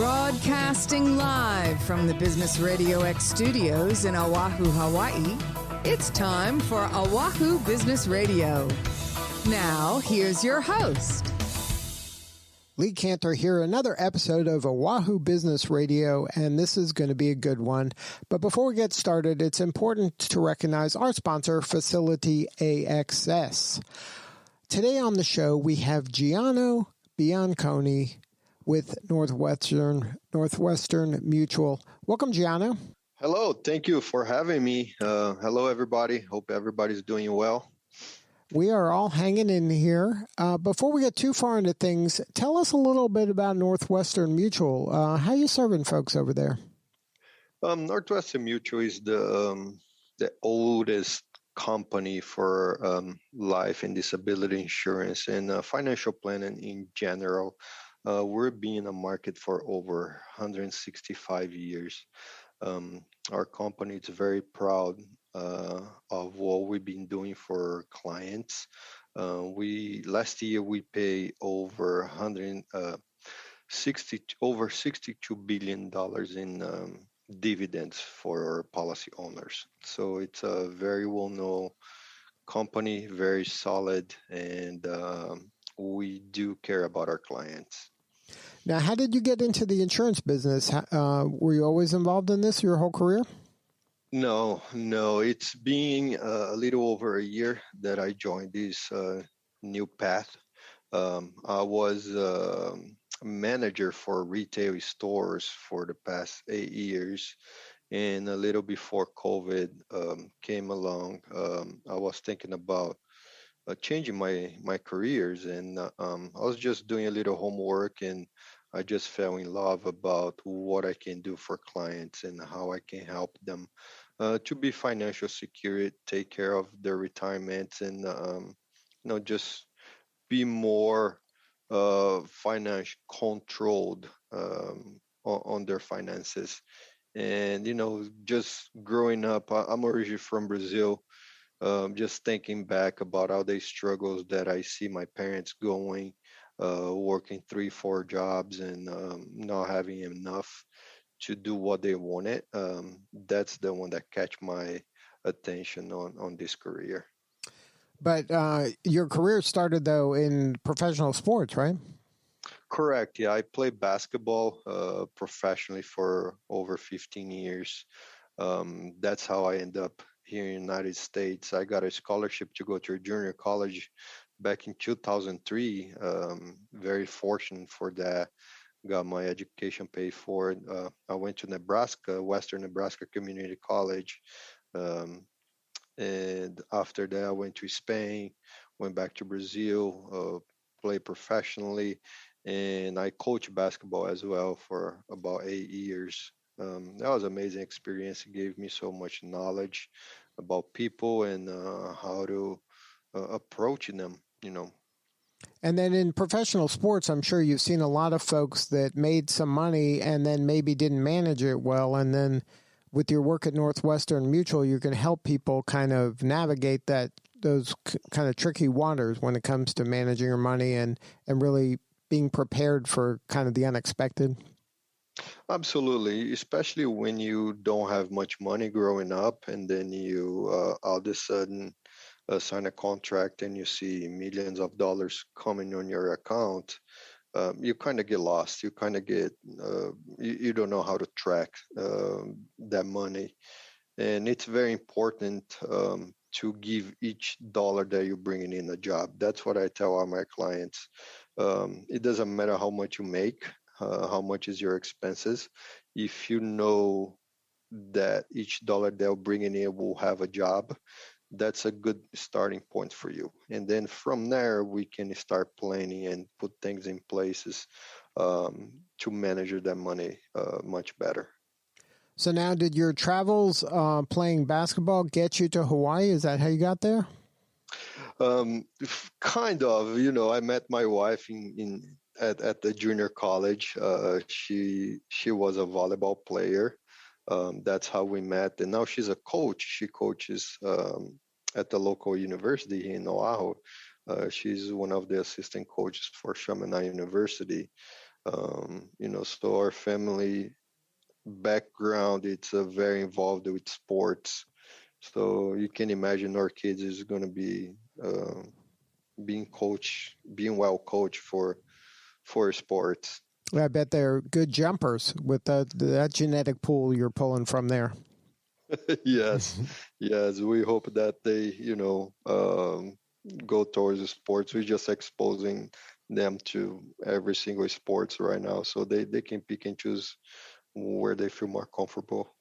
Broadcasting live from the Business RadioX studios in Oahu, Hawaii, it's time for Oahu Business Radio. Now, here's your host. Lee Cantor here, another episode of Oahu Business Radio, and this is going to be a good one. But before we get started, it's important to recognize our sponsor, Facility AXS. Today on the show, we have Gianno Bianconi with Northwestern Mutual. Welcome, Gianno. Hello. Thank you for having me. Hello, everybody. Hope everybody's doing well. We are all hanging in here. Before we get too far into things, tell us a little bit about Northwestern Mutual. How are you serving folks over there? Northwestern Mutual is the oldest company for life and disability insurance and financial planning in general. We've been in the market for over 165 years. Our company is very proud of what we've been doing for clients. Last year we paid over $62 billion in dividends for our policy owners. So it's a very well-known company, very solid, and we do care about our clients. Now, how did you get into the insurance business? Were you always involved in this your whole career? No. It's been a little over a year that I joined this new path. I was a manager for retail stores for the past 8 years. And a little before COVID came along, I was thinking about changing my careers, and I was just doing a little homework, and I just fell in love about what I can do for clients and how I can help them to be financial secure, take care of their retirements, and just be more financial controlled on their finances. And just growing up, I'm originally from Brazil. Just thinking back about all the struggles that I see my parents going, working 3-4 jobs and not having enough to do what they wanted. That's the one that catch my attention on this career. But your career started, though, in professional sports, right? Correct. Yeah, I played basketball professionally for over 15 years. That's how I ended up here in the United States. I got a scholarship to go to a junior college back in 2003. Very fortunate for that. Got my education paid for. I went to Nebraska, Western Nebraska Community College. And after that, I went to Spain, went back to Brazil, played professionally. And I coached basketball as well for about 8 years. That was an amazing experience. It gave me so much knowledge about people and how to approach them, And then in professional sports, I'm sure you've seen a lot of folks that made some money and then maybe didn't manage it well. And then with your work at Northwestern Mutual, you can help people kind of navigate those kind of tricky waters when it comes to managing your money and really being prepared for kind of the unexpected. Absolutely, especially when you don't have much money growing up, and then you all of a sudden sign a contract and you see millions of dollars coming on your account. You kind of get lost. You kind of get you don't know how to track that money, and it's very important to give each dollar that you're bringing in a job. That's what I tell all my clients. It doesn't matter how much you make. How much is your expenses? If you know that each dollar they'll bring in will have a job, that's a good starting point for you. And then from there, we can start planning and put things in places to manage that money much better. So now, did your travels playing basketball get you to Hawaii? Is that how you got there? Kind of. I met my wife at the junior college. She was a volleyball player. That's how we met. And now she's a coach. She coaches at the local university in Oahu. She's one of the assistant coaches for Chaminade University. So our family background, it's very involved with sports. So you can imagine our kids is going to be being well coached for sports. I bet they're good jumpers with that genetic pool you're pulling from there. Yes, yes. We hope that they, go towards the sports. We're just exposing them to every single sports right now, so they can pick and choose where they feel more comfortable.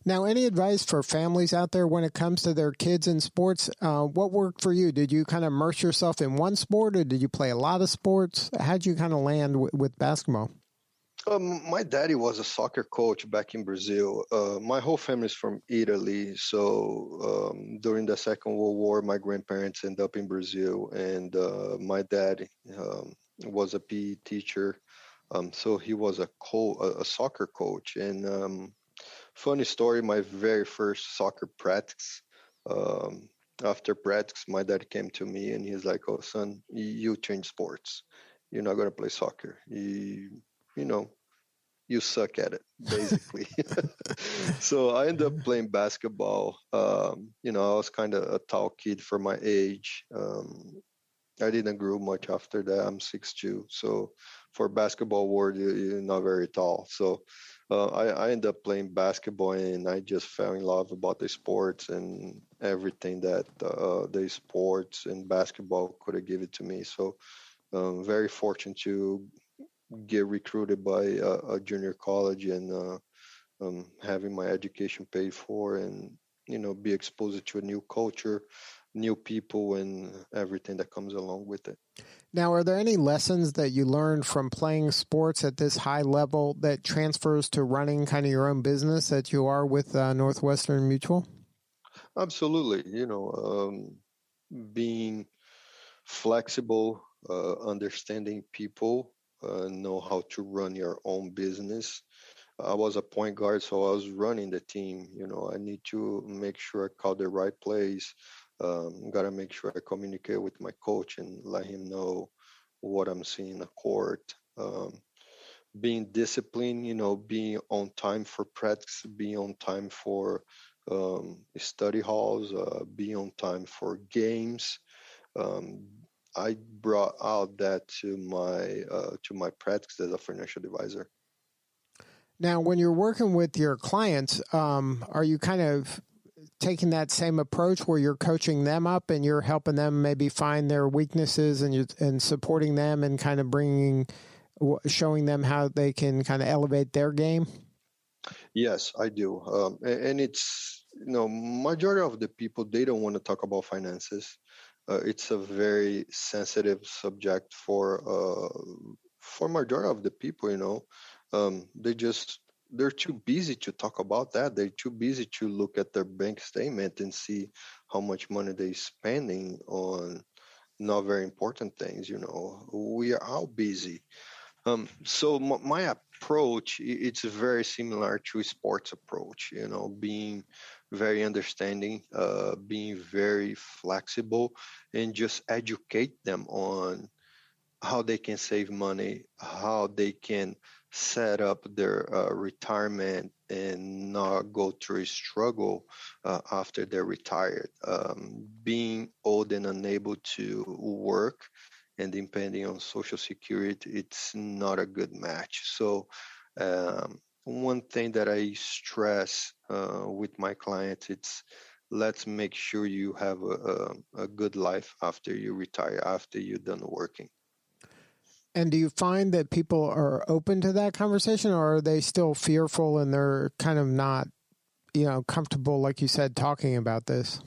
Now, any advice for families out there when it comes to their kids in sports? What worked for you? Did you kind of immerse yourself in one sport, or did you play a lot of sports? How'd you kind of land with basketball? My daddy was a soccer coach back in Brazil. My whole family is from Italy. So during the Second World War, my grandparents ended up in Brazil, and my dad was a PE teacher. So he was a soccer coach. And funny story, my very first soccer practice. After practice, my dad came to me and he's like, "Oh, son, you change sports. You're not gonna play soccer. You know, you suck at it, basically." So I ended up playing basketball. I was kind of a tall kid for my age. I didn't grow much after that. I'm 6'2", so for basketball world, you're not very tall. So I ended up playing basketball, and I just fell in love about the sports and everything that the sports and basketball could have given to me. So very fortunate to get recruited by a junior college and having my education paid for, and be exposed to a new culture, new people, and everything that comes along with it. Now, are there any lessons that you learned from playing sports at this high level that transfers to running kind of your own business that you are with Northwestern Mutual? Absolutely. Being flexible, understanding people, know how to run your own business. I was a point guard, so I was running the team. I need to make sure I call the right plays. Got to make sure I communicate with my coach and let him know what I'm seeing in the court. Being disciplined, being on time for practice, being on time for study halls, being on time for games. Um, I brought out that to my practice as a financial advisor. Now, when you're working with your clients, are you kind of taking that same approach where you're coaching them up and you're helping them maybe find their weaknesses and supporting them and kind of showing them how they can kind of elevate their game? Yes, I do. And it's, majority of the people, they don't want to talk about finances. It's a very sensitive subject for majority of the people. They're too busy to talk about that. They're too busy to look at their bank statement and see how much money they're spending on not very important things. We are all busy. So my approach, it's very similar to a sports approach. Being very understanding, being very flexible, and just educate them on how they can save money, how they can set up their retirement and not go through a struggle after they're retired. Being old and unable to work and depending on Social Security, it's not a good match. So one thing that I stress with my clients, it's let's make sure you have a good life after you retire, after you're done working. And do you find that people are open to that conversation, or are they still fearful and they're kind of not, comfortable, like you said, talking about this?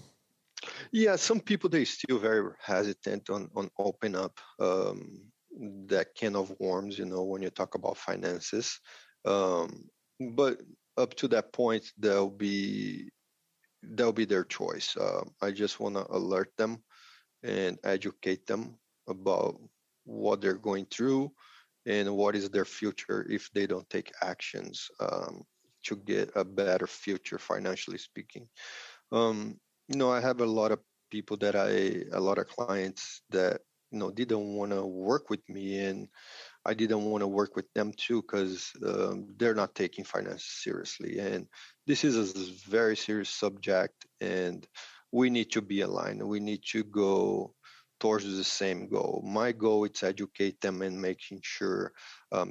Yeah, some people, they still very hesitant on open up that can of worms, when you talk about finances. But up to that point, they'll be their choice. I just want to alert them and educate them about what they're going through and what is their future if they don't take actions to get a better future, financially speaking. I have a lot of people a lot of clients that, didn't want to work with me, and I didn't want to work with them too because they're not taking finance seriously. And this is a very serious subject, and we need to be aligned. We need to go towards the same goal. My goal is to educate them and making sure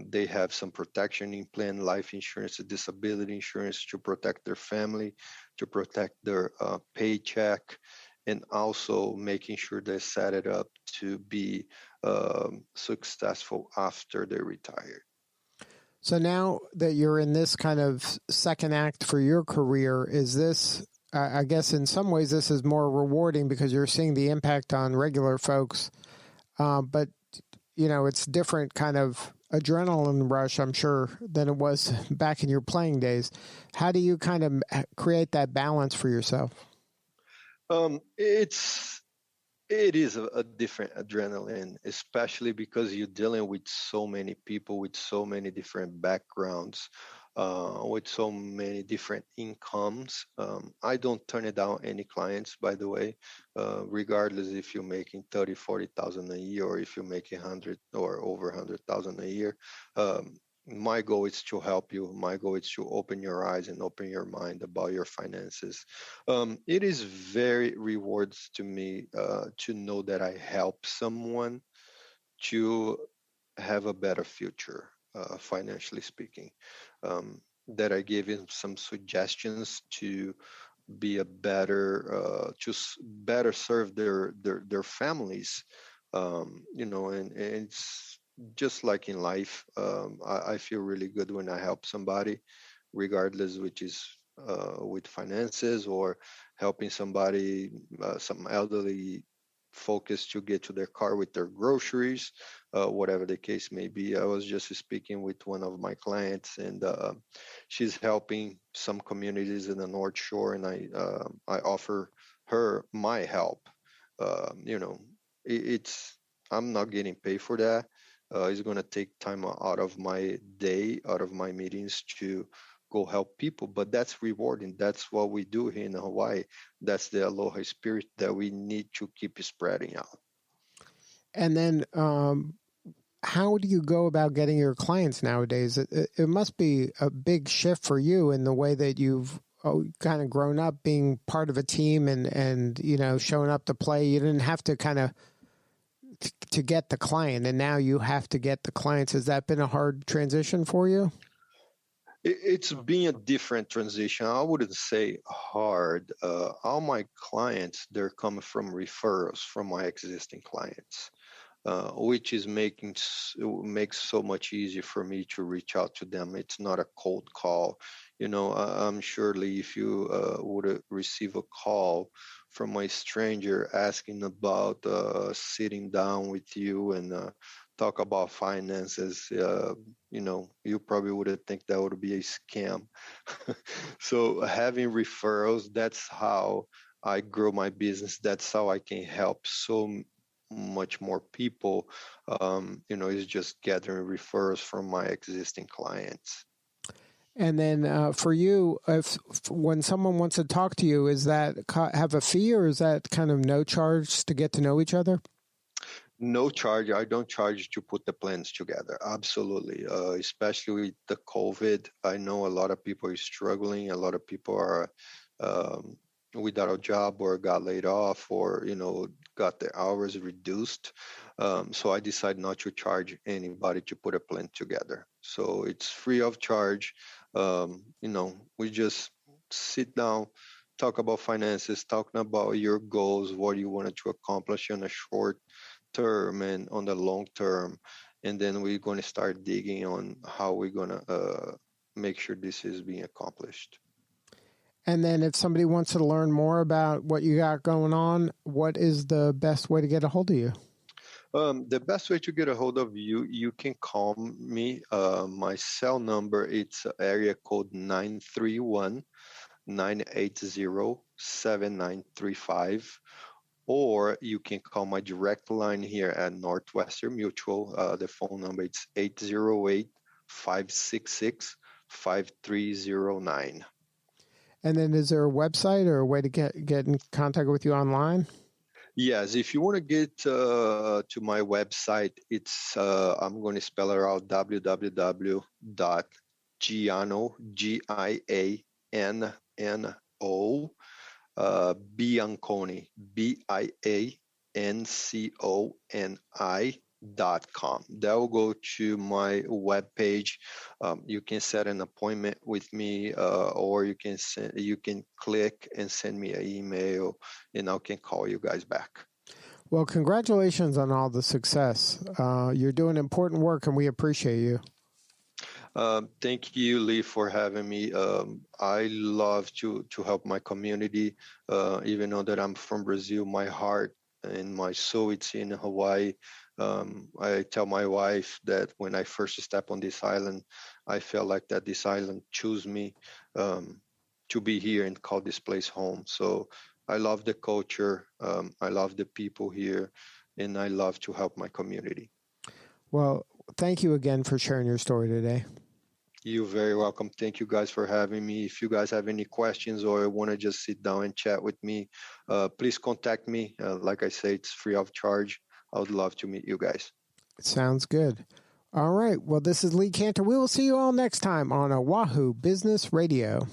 they have some protection in plan, life insurance, disability insurance to protect their family, to protect their paycheck, and also making sure they set it up to be successful after they retire. So now that you're in this kind of second act for your career, is this, I guess in some ways this is more rewarding because you're seeing the impact on regular folks, but it's different kind of adrenaline rush, I'm sure, than it was back in your playing days. How do you kind of create that balance for yourself? It is a different adrenaline, especially because you're dealing with so many people with so many different backgrounds, with so many different incomes. I don't turn it down any clients, by the way, regardless if you're making 30, 40,000 a year or if you're making 100 or over 100,000 a year. My goal is to help you. My goal is to open your eyes and open your mind about your finances. It is very rewards to me to know that I help someone to have a better future, financially speaking. That I gave him some suggestions to be a better, better serve their families. And it's just like in life. I feel really good when I help somebody, regardless which is with finances or helping somebody, some elderly focus to get to their car with their groceries, whatever the case may be. I was just speaking with one of my clients, and she's helping some communities in the North Shore, and I offer her my help. It's I'm not getting paid for that. It's going to take time out of my day, out of my meetings to go help people, but that's rewarding. That's what we do here in Hawaii. That's the aloha spirit that we need to keep spreading out. And then how do you go about getting your clients nowadays? It must be a big shift for you in the way that you've kind of grown up being part of a team and showing up to play. You didn't have to kind of to get the client, and now you have to get the clients. Has that been a hard transition for you? It's been a different transition. I wouldn't say hard. All my clients, they're coming from referrals from my existing clients, which is makes so much easier for me to reach out to them. It's not a cold call. I'm surely if you would receive a call from a stranger asking about sitting down with you and talk about finances, you probably would think that would be a scam. So having referrals, that's how I grow my business. That's how I can help so much more people. Is just gathering referrals from my existing clients. And then for you, when someone wants to talk to you, is that have a fee or is that kind of no charge to get to know each other? No charge. I don't charge to put the plans together. Absolutely. Especially with the COVID. I know a lot of people are struggling. A lot of people are without a job or got laid off or, got their hours reduced. So I decided not to charge anybody to put a plan together. So it's free of charge. We just sit down, talk about finances, talking about your goals, what you wanted to accomplish in a short term and on the long term, and then we're going to start digging on how we're going to make sure this is being accomplished. And then if somebody wants to learn more about what you got going on, what is the best way to get a hold of you? The best way to get a hold of you, you can call me. My cell number, it's area code 931-980-7935. Or you can call my direct line here at Northwestern Mutual. The phone number is 808-566-5309. And then is there a website or a way to get in contact with you online? Yes, if you want to get to my website, it's I'm going to spell it out: www.gianno Gianno Bianconi Bianconi.com. That will go to my webpage. You can set an appointment with me, or you can click and send me an email, and I can call you guys back. Well, congratulations on all the success. You're doing important work, and we appreciate you. Thank you, Lee, for having me. I love to help my community. Even though that I'm from Brazil, my heart and my soul, it's in Hawaii. I tell my wife that when I first stepped on this island, I felt like that this island chose me to be here and call this place home. So I love the culture. I love the people here, and I love to help my community. Well, thank you again for sharing your story today. You're very welcome. Thank you guys for having me. If you guys have any questions or want to just sit down and chat with me, please contact me. Like I say, it's free of charge. I would love to meet you guys. Sounds good. All right. Well, this is Lee Cantor. We will see you all next time on Oahu Business Radio.